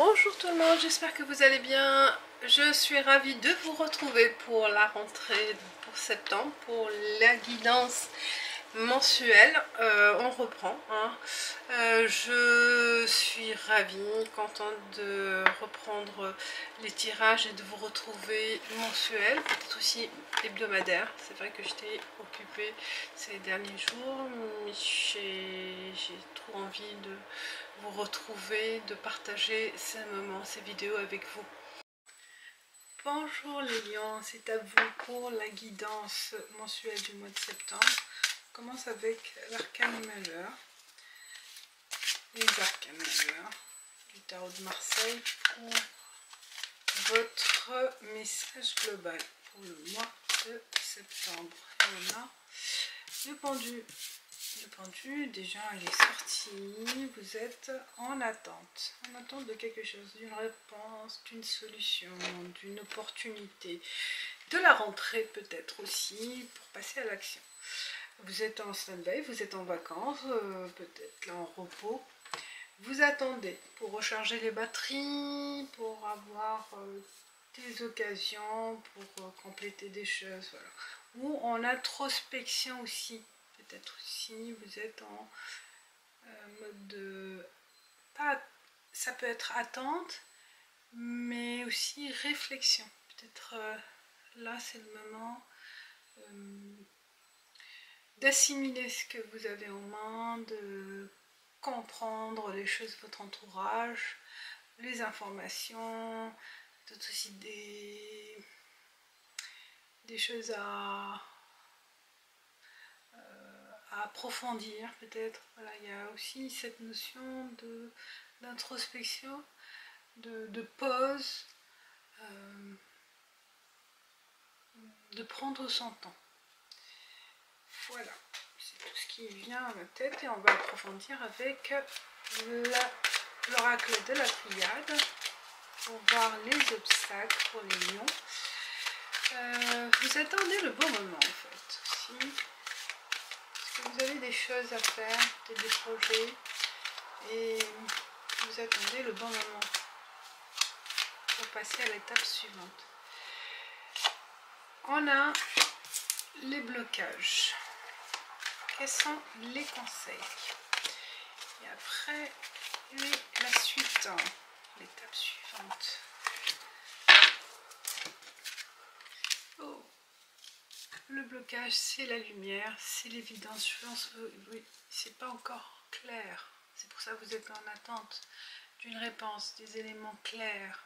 Bonjour tout le monde, j'espère que vous allez bien. Je suis ravie de vous retrouver pour la rentrée pour septembre, pour la guidance mensuelle. On reprend. Je suis ravie, contente de reprendre les tirages et de vous retrouver mensuel, peut-être aussi hebdomadaire. C'est vrai que j'étais occupée ces derniers jours, mais j'ai trop envie de vous retrouver, de partager ces moments, ces vidéos avec vous. Bonjour les lions, c'est à vous pour la guidance mensuelle du mois de septembre. On commence avec l'arcane majeur, les arcanes majeurs du tarot de Marseille pour votre message global pour le mois de septembre. Et on a le pendu. Le pendu, déjà il est sorti, vous êtes en attente de quelque chose, d'une réponse, d'une solution, d'une opportunité, de la rentrée peut-être aussi, pour passer à l'action. Vous êtes en stand-by, vous êtes en vacances, peut-être là en repos, vous attendez pour recharger les batteries, pour avoir des occasions, pour compléter des choses, voilà. Ou en introspection aussi. Peut-être aussi vous êtes en mode de... ça peut être attente, mais aussi réflexion. Peut-être là c'est le moment d'assimiler ce que vous avez en main, de comprendre les choses de votre entourage, les informations, peut-être aussi des choses à approfondir peut-être. Voilà, il y a aussi cette notion d'introspection, de pause, de prendre son temps. Voilà, c'est tout ce qui vient à ma tête et on va approfondir avec l'oracle de la Pléiade pour voir les obstacles pour les lions. Vous attendez le bon moment en fait aussi. Vous avez des choses à faire, des projets, et vous attendez le bon moment pour passer à l'étape suivante. On a les blocages. Quels sont les conseils? Et après, la suite, l'étape suivante. Oh. Le blocage, c'est la lumière, c'est l'évidence. Je pense que oui, c'est pas encore clair. C'est pour ça que vous êtes en attente d'une réponse, des éléments clairs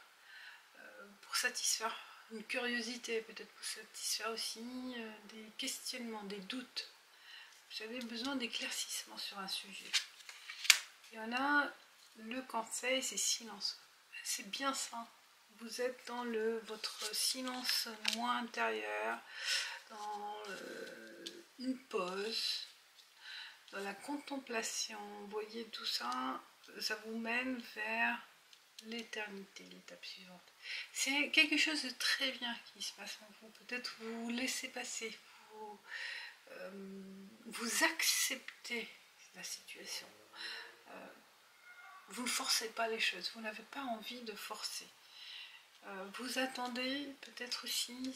pour satisfaire une curiosité, peut-être pour satisfaire aussi des questionnements, des doutes. Vous avez besoin d'éclaircissement sur un sujet. Et on a le conseil, c'est silence. C'est bien ça. Vous êtes dans votre silence moins intérieur, dans une pause, dans la contemplation. Vous voyez, tout ça, ça vous mène vers l'éternité, l'étape suivante. C'est quelque chose de très bien qui se passe en vous. Peut-être vous laissez passer, vous acceptez la situation. Vous ne forcez pas les choses, vous n'avez pas envie de forcer. Vous attendez peut-être aussi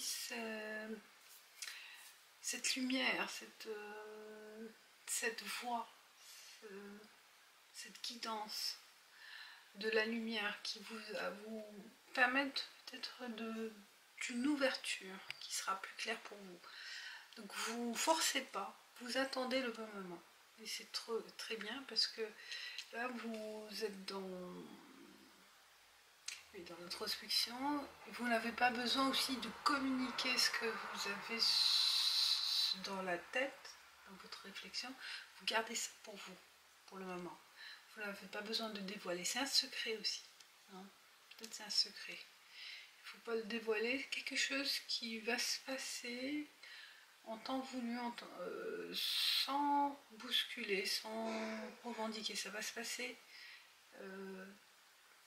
cette lumière, cette voix, cette guidance de la lumière qui vous permettre peut-être d'une ouverture qui sera plus claire pour vous. Donc vous ne forcez pas, vous attendez le bon moment. Et c'est très bien parce que là vous êtes dans l'introspection. Vous n'avez pas besoin aussi de communiquer ce que vous avez dans la tête, dans votre réflexion. Vous gardez ça pour vous, pour le moment. Vous n'avez pas besoin de dévoiler. C'est un secret aussi. Hein. Peut-être c'est un secret. Il ne faut pas le dévoiler. Quelque chose qui va se passer en temps voulu, sans bousculer, sans revendiquer. Ça va se passer,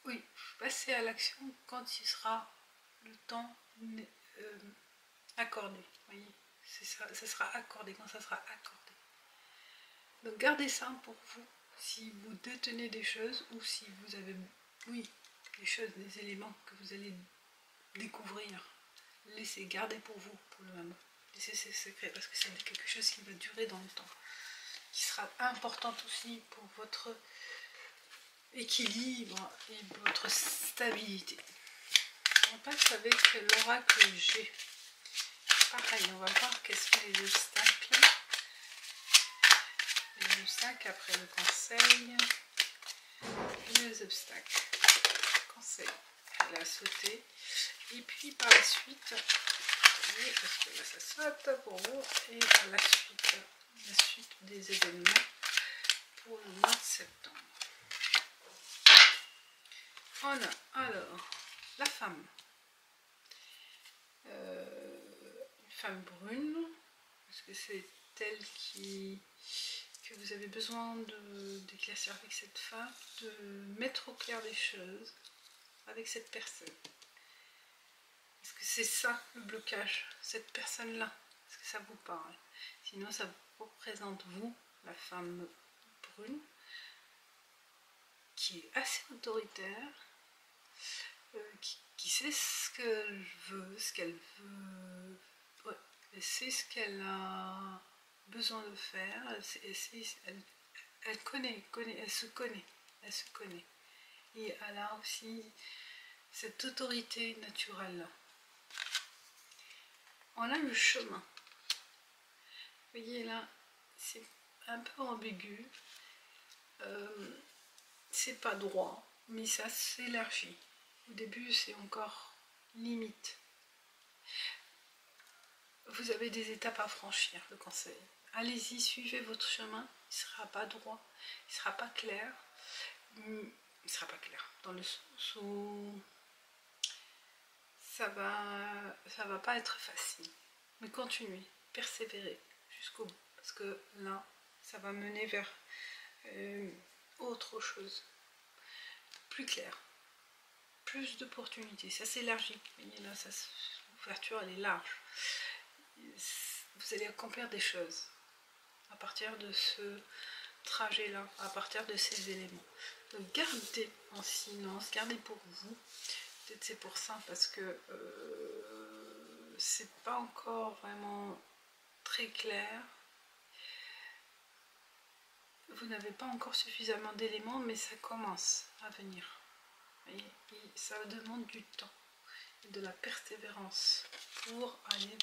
oui, passer à l'action quand il sera le temps accordé. Voyez, c'est ça, ça sera accordé quand ça sera accordé. Donc gardez ça pour vous, si vous détenez des choses ou si vous avez, oui, des choses, des éléments que vous allez découvrir. Laissez, gardez pour vous pour le moment. Laissez ces secrets parce que c'est quelque chose qui va durer dans le temps, qui sera important aussi pour votre équilibre et votre stabilité. On passe avec l'oracle G. Pareil, on va voir quels sont les obstacles. Les obstacles après le conseil. Les obstacles. Conseil. Elle a sauté. Et puis par la suite, parce que là ça saute pour vous, et par la suite des événements pour le mois de septembre. On a alors la femme. Une femme brune, parce que c'est elle que vous avez besoin d'éclaircir avec cette femme, de mettre au clair des choses avec cette personne. Est-ce que c'est ça le blocage, cette personne-là? Est-ce que ça vous parle? Sinon, ça vous représente vous, la femme brune, qui est assez autoritaire, qui sait ce qu'elle veut, ouais, elle sait ce qu'elle a besoin de faire, elle connaît, elle se connaît. Et elle a aussi cette autorité naturelle-là. On a le chemin. Vous voyez là, c'est un peu ambigu. C'est pas droit, mais ça s'élargit. Au début, c'est encore limite. Vous avez des étapes à franchir, le conseil. Allez-y, suivez votre chemin. Il ne sera pas droit, il ne sera pas clair. Il ne sera pas clair, dans le sens où ça va pas être facile. Mais continuez, persévérez jusqu'au bout. Parce que là, ça va mener vers autre chose. Plus clair. Plus d'opportunités. Ça s'élargit. Vous voyez là, l'ouverture, elle est large. Vous allez accomplir des choses à partir de ce trajet-là, à partir de ces éléments. Donc gardez en silence, gardez pour vous. Peut-être c'est pour ça, parce que c'est pas encore vraiment très clair. Vous n'avez pas encore suffisamment d'éléments, mais ça commence à venir. Et ça demande du temps et de la persévérance pour aller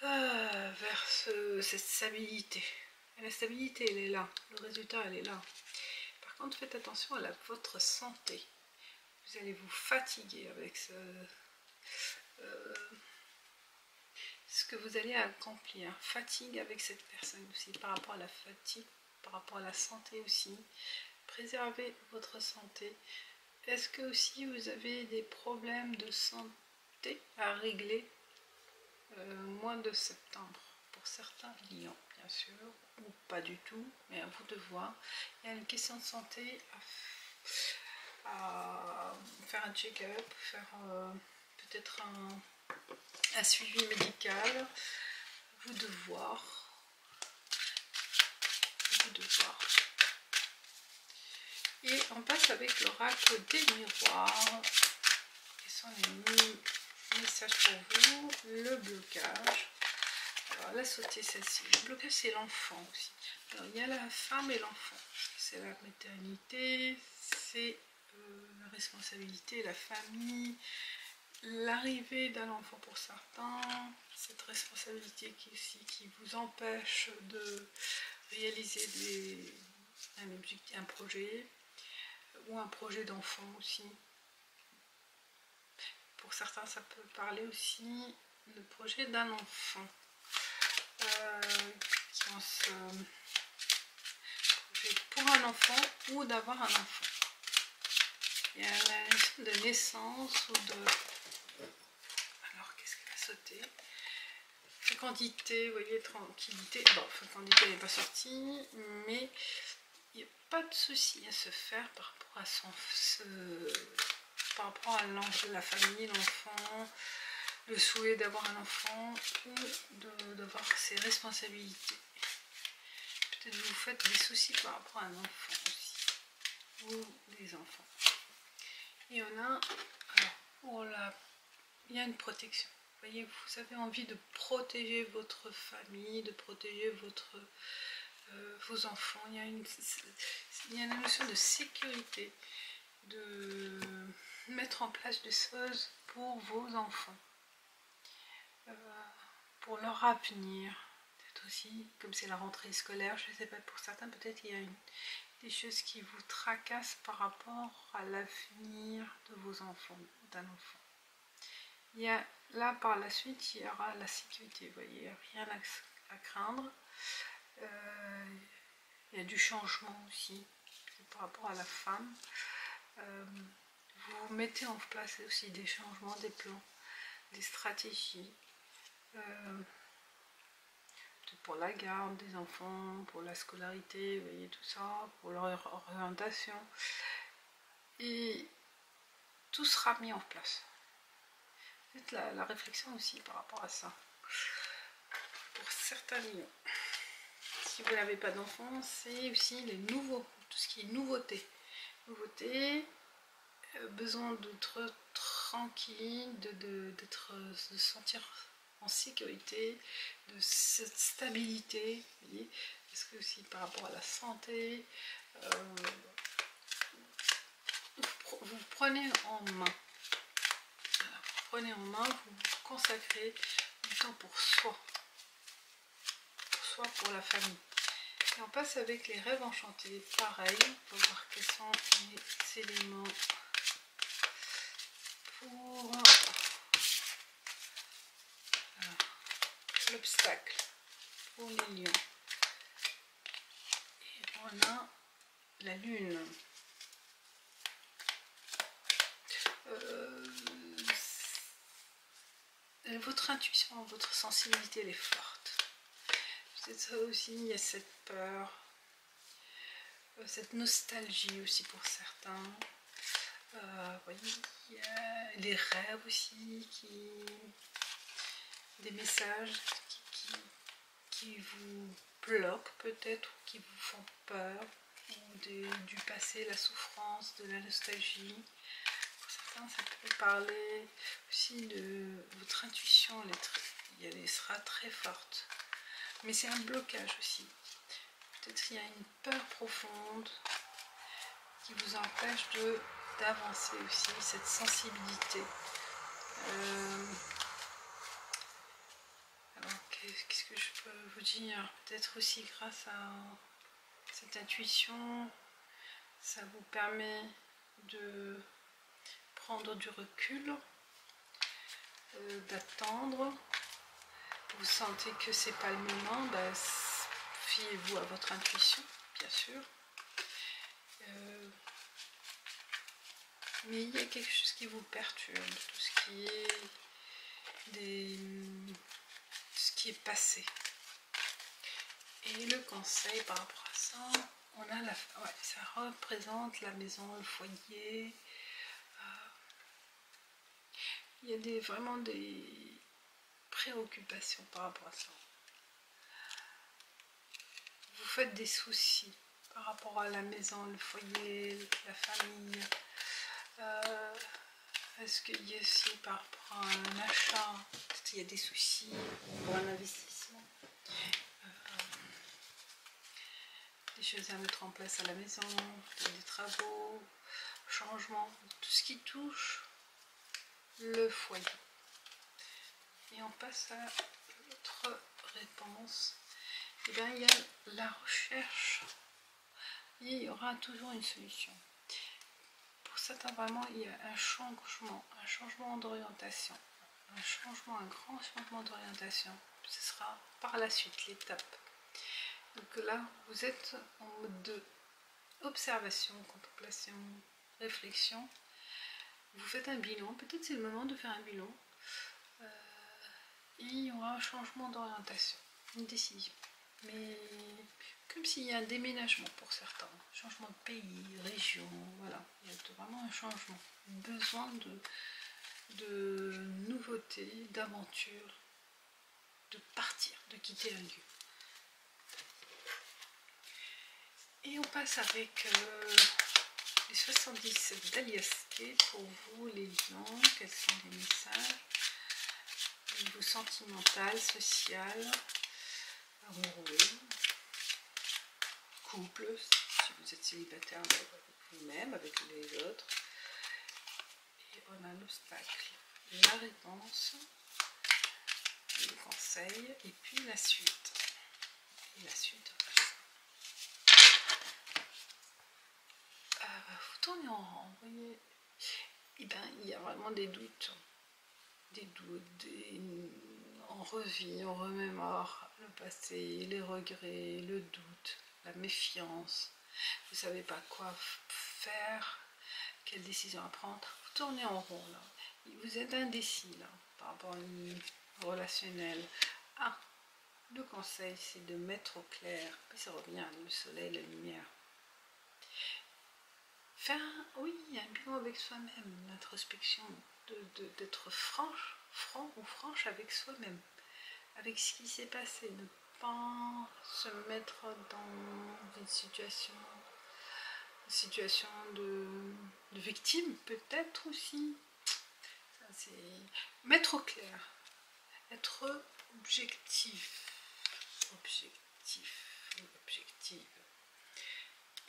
vers cette stabilité. Et la stabilité, elle est là. Le résultat, elle est là. Par contre, faites attention à votre santé. Vous allez vous fatiguer avec ce que vous allez accomplir. Fatigue avec cette personne aussi, par rapport à la fatigue, par rapport à la santé aussi. Préservez votre santé. Est-ce que aussi vous avez des problèmes de santé à régler mois de septembre? Pour certains lions, bien sûr, ou pas du tout, mais à vous de voir. Il y a une question de santé à faire un check-up, faire peut-être un suivi médical. Vous de voir. Et on passe avec l'oracle des miroirs. Quels sont les messages pour vous? Le blocage. Alors la sauter celle-ci. Le blocage, c'est l'enfant aussi. Alors il y a la femme et l'enfant. C'est la maternité, c'est la responsabilité, la famille, l'arrivée d'un enfant pour certains, cette responsabilité qui vous empêche de réaliser un projet, ou un projet d'enfant aussi. Pour certains, ça peut parler aussi de projet d'un enfant. Pour un enfant ou d'avoir un enfant. Il y a la notion de naissance ou de... Alors, qu'est-ce qu'elle a sauté? Fécondité, vous voyez, tranquillité. Bon, fécondité n'est pas sortie, mais il n'y a pas de souci à se faire par rapport à par rapport à la famille, l'enfant, le souhait d'avoir un enfant ou d'avoir ses responsabilités. Peut-être que vous faites des soucis par rapport à un enfant aussi, ou des enfants. Et on a, alors, pour il y a une protection. Vous voyez, vous avez envie de protéger votre famille, de protéger vos enfants. Il y a une notion de sécurité, de mettre en place des choses pour vos enfants, pour leur avenir. Peut-être aussi, comme c'est la rentrée scolaire, je ne sais pas, pour certains, peut-être il y a des choses qui vous tracassent par rapport à l'avenir de vos enfants, d'un enfant. Il y a, là, par la suite, il y aura la sécurité, vous voyez, il n'y a rien à craindre. Il y a du changement aussi, par rapport à la femme. Vous mettez en place aussi des changements, des plans, des stratégies. Pour la garde des enfants, pour la scolarité, vous voyez, tout ça, pour leur orientation. Et tout sera mis en place. C'est la réflexion aussi par rapport à ça. Pour certains lions. Si vous n'avez pas d'enfants, c'est aussi les nouveaux, tout ce qui est nouveauté. Nouveauté, besoin d'être tranquille, de se sentir en sécurité, de cette stabilité, vous voyez, parce que aussi par rapport à la santé, vous prenez en main. Voilà, vous prenez en main, vous consacrez du temps pour soi, pour la famille. Et on passe avec les rêves enchantés, pareil, pour voir quels sont les éléments pour l'obstacle pour les lions. Et on a la lune. Votre intuition, votre sensibilité, elle est forte. C'est ça aussi, il y a cette peur, cette nostalgie aussi pour certains. Voyez, il y a les rêves aussi, des messages qui vous bloquent peut-être, ou qui vous font peur, ou du passé, la souffrance, de la nostalgie. Pour certains, ça peut parler aussi de votre intuition, elle sera très forte. Mais c'est un blocage aussi. Peut-être qu'il y a une peur profonde qui vous empêche d'avancer aussi, cette sensibilité. Alors, qu'est-ce que je peux vous dire? Peut-être aussi grâce à cette intuition, ça vous permet de prendre du recul, d'attendre. Vous sentez que c'est pas le moment, bah, fiez-vous à votre intuition, bien sûr. Mais il y a quelque chose qui vous perturbe, tout ce qui est passé. Et le conseil par rapport à ça, ça représente la maison, le foyer. Il y a vraiment des préoccupations par rapport à ça. Vous faites des soucis par rapport à la maison, le foyer, la famille. Est-ce qu'il y a aussi par rapport à un achat, peut-être il y a des soucis pour un investissement, des choses à mettre en place à la maison, des travaux, changements, tout ce qui touche le foyer. Et on passe à l'autre réponse. Et bien, il y a la recherche. Et il y aura toujours une solution. Pour certains, vraiment, il y a un changement d'orientation. Un grand changement d'orientation. Ce sera par la suite l'étape. Donc là, vous êtes en mode de observation, contemplation, réflexion. Vous faites un bilan. Peut-être c'est le moment de faire un bilan. Et il y aura un changement d'orientation, une décision. Mais comme s'il y a un déménagement pour certains, changement de pays, région, voilà, il y a vraiment un changement, besoin de nouveautés, d'aventure, de partir, de quitter un lieu. Et on passe avec Les 70 d'Aliasté pour vous les lions. Quels sont les messages au niveau sentimental, social, amoureux, couple, si vous êtes célibataire avec vous-même, avec les autres. Et on a l'obstacle, la réponse, le conseil et puis la suite. Et la suite, vous tournez en rond, vous voyez. Et ben, il y a vraiment des doutes. On revit, on remémore le passé, les regrets, le doute, la méfiance. Vous ne savez pas quoi faire, quelle décision à prendre. Vous tournez en rond là. Vous êtes indécis là, par rapport à une vie relationnelle. Ah, le conseil c'est de mettre au clair, puis ça revient, le soleil, la lumière. Faire, oui, un bilan avec soi-même, l'introspection, d'être franc ou franche avec soi-même, avec ce qui s'est passé, ne pas se mettre dans une situation de victime, peut-être aussi. C'est mettre au clair, être objective.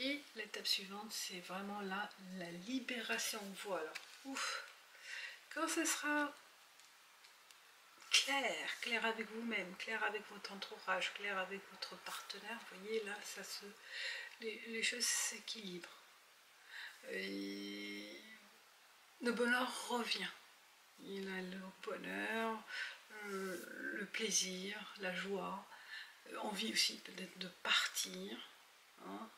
Et l'étape suivante, c'est vraiment là, la libération. Voilà. Ouf. Quand ce sera clair avec vous-même, clair avec votre entourage, clair avec votre partenaire, vous voyez, là, les choses s'équilibrent. Le bonheur revient. Il a le bonheur, le plaisir, la joie, envie aussi peut-être de partir. Hein.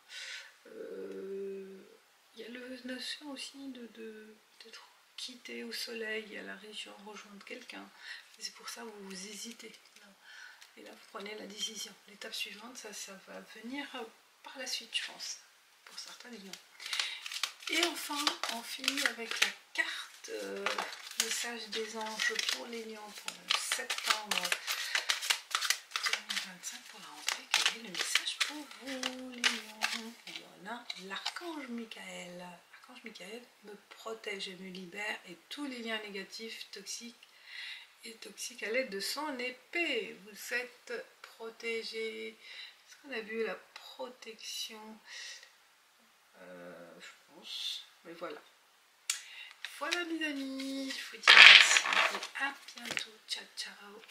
Il y a la notion aussi d'être quitté au soleil, à la région, rejoindre quelqu'un. C'est pour ça que vous hésitez. Et là, vous prenez la décision. L'étape suivante, ça va venir par la suite, je pense, pour certains lions. Et enfin, on finit avec la carte message des anges pour les lions pour le septembre 2025 pour la rentrée. Quel est le message pour vous, les lions? Et on a l'archange Michael. L'archange Michael me protège et me libère et tous les liens négatifs, toxiques à l'aide de son épée. Vous êtes protégés. Est-ce qu'on a vu la protection? Je pense. Mais voilà. Voilà mes amis. Je vous dis merci et à bientôt. Ciao, ciao.